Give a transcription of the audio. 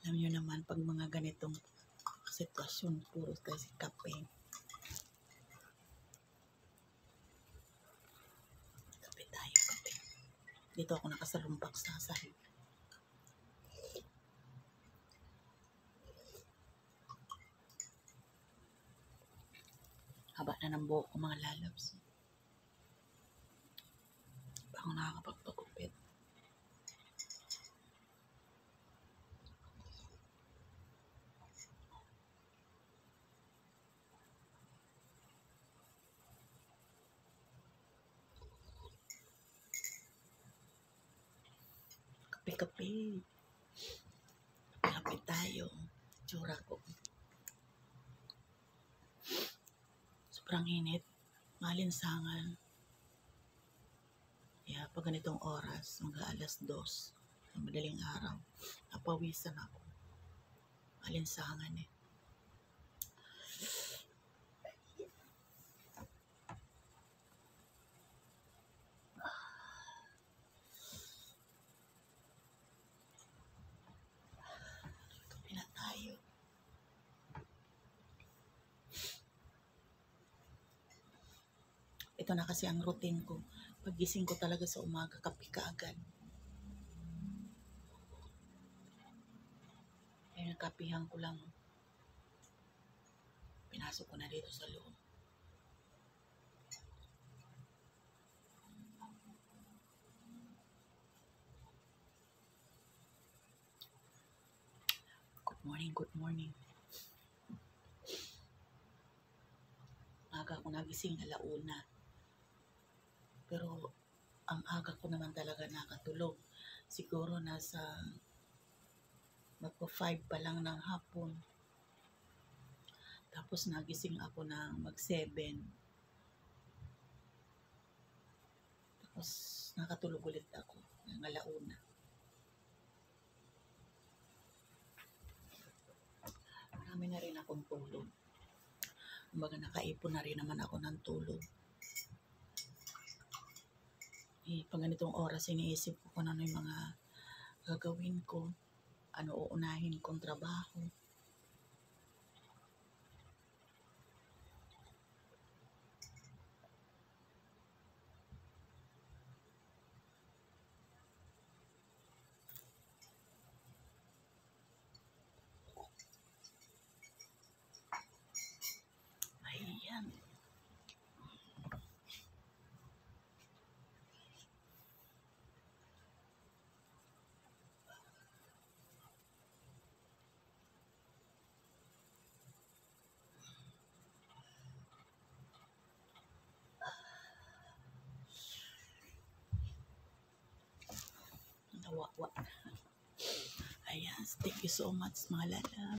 Alam nyo naman, pag mga ganitong sitwasyon, puro kasi kape. Kape tayo, kape. Dito ako nakasalumpak sa sahig. Haba na ng buhok ko, mga lalabs. Pa ako nakakapagpagupit. Kape-kape. Kape tayo. Tsura ko. Sobrang init. Malinsangan. Kaya pag ganitong oras, mga alas 2, ng madaling araw, napawisan ako. Malinsangan eh. Kape na tayo. Ito na kasi ang routine ko. Pagising ko talaga sa umaga, kape kaagad. Kaya nagkapihan ko lang. Pinasok ko na dito sa loob. Good morning, good morning. Aga ako nagising, 1:00. Pero ang aga ko naman talaga nakatulog. Siguro nasa magpa-5 pa lang ng hapon. Tapos nagising ako ng mag-7. Tapos nakatulog ulit ako ng 1:00. Marami na rin akong tulog. Kumbaga nakaipon na rin naman ako ng tulog. Pag ganitong oras, iniisip ko kung ano yung mga gagawin ko. Ano uunahin kong trabaho. Ayan. Nawawa. Ayan. Thank you so much, mga lalab.